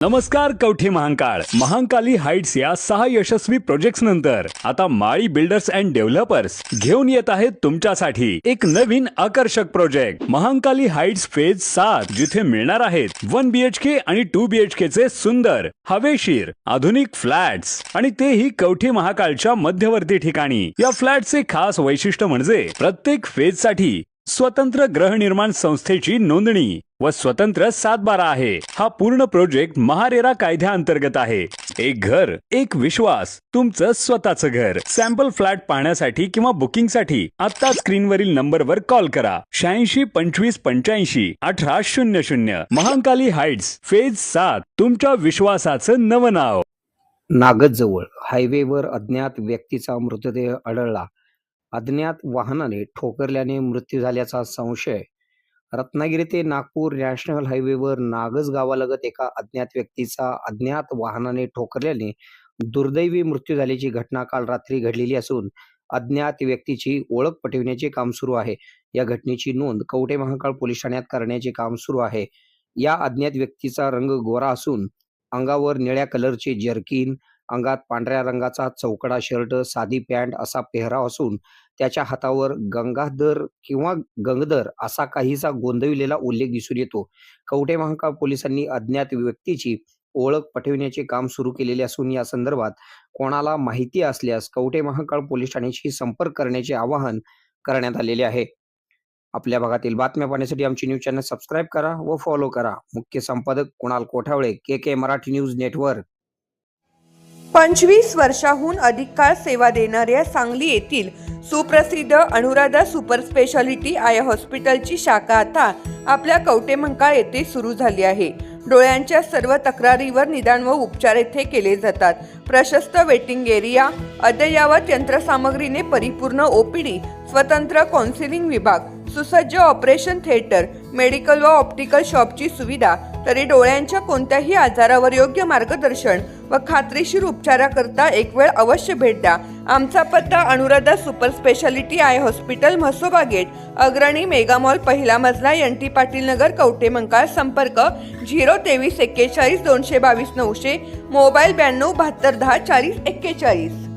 नमस्कार कवठे महांकाली हाइट्स या 6 यशस्वी प्रोजेक्ट्स नंतर आता माळी बिल्डर्स अँड डेव्हलपर्स घेऊन येत आहेत तुमच्यासाठी एक नवीन आकर्षक प्रोजेक्ट महांकाली हाइट्स फेज 7, जिथे मिळणार आहेत 1 BHK आणि 2 BHK चे सुंदर हवेशीर आधुनिक फ्लॅट्स आणि तेही कवठे महाकाळच्या मध्यवर्ती ठिकाणी। या फ्लॅटचे खास वैशिष्ट्य म्हणजे प्रत्येक फेज साठी स्वतंत्र गृहनिर्माण संस्थेची नोंदणी व स्वतंत्र 7/12 आहे। हा पूर्ण प्रोजेक्ट महारेरा कायद्याअंतर्गत आहे। एक घर एक विश्वास, तुमचं स्वतःचं घर। सॅम्पल फ्लॅट पाहण्यासाठी किंवा बुकिंगसाठी आता स्क्रीनवरील नंबरवर कॉल करा 86 25 85 18 00। महांकाली हाइट्स फेज 7, तुमच्या विश्वासाचं नवं नाव। नागदजवळ हायवेवर अज्ञात व्यक्तीचा मृतदेह आढळला। अज्ञात वाहनाने ठोकरल्याने मृत्यू झाल्याचा संशय। रत्नागिरी ते नागपूर नॅशनल हायवेवर नागज गावालगत एका अज्ञात व्यक्तीचा अज्ञात वाहनाने ठोकरल्याने दुर्दैवी मृत्यू झाल्याची घटना काल रात्री घडलेली असून अज्ञात व्यक्तीची ओळख पटविण्याचे काम सुरू आहे। या घटनेची नोंद कवठे महाकाळ पोलीस ठाण्यात करण्याचे काम सुरू आहे। या अज्ञात व्यक्तीचा रंग गोरा असून अंगावर निळ्या कलरचे जर्किन, अंगात पांढऱ्या रंगाचा चौकडा शर्ट, साधी पॅन्ट असा पेहराव असून त्याच्या हातावर गंगाधर किंवा गंगधर असा काहीसा गोंधविलेला उल्लेख दिसून येतो। कवठे महाकाळ पोलिसांनी अज्ञात व्यक्तीची ओळख पटविण्याचे काम सुरू केलेले असून या संदर्भात कोणाला माहिती असल्यास कवठे महाकाळ पोलीस ठाण्याशी संपर्क करण्याचे आवाहन करण्यात आलेले आहे। आपल्या भागातील बातम्या पाहण्यासाठी आमची न्यूज चॅनल सबस्क्राईब करा व फॉलो करा। मुख्य संपादक Kunal Kothawale, KK Marathi news network. 25 वर्षाहून अधिक काळ सेवा देणाऱ्या सांगली येथील सुप्रसिद्ध अनुराधा सुपर स्पेशालिटी आय हॉस्पिटलची शाखा आता आपल्या कवठे महाकाळ येथे सुरू झाली आहे। डोळ्यांच्या सर्व तक्रारीवर निदान व उपचार येथे केले जातात। प्रशस्त वेटिंग एरिया, अद्ययावत यंत्रसामग्रीने परिपूर्ण OPD, स्वतंत्र काउन्सिलिंग विभाग, सुसज्ज ऑपरेशन थिएटर, मेडिकल व ऑप्टिकल शॉपची सुविधा, तरी डोळ्यांच्या कोणत्याही आजारावर योग्य मार्गदर्शन व खात्रीशीर उपचाराकरता एक वेळ अवश्य भेट द्या। आमचा पत्ता Anuradha super speciality eye hospital, Mhasoba gate, Agrani mega mall, पहिला मजला, NT पाटील नगर, कवठे महाकाळ। संपर्क 023 41 222 900, मोबाईल 92 72 10 40 41।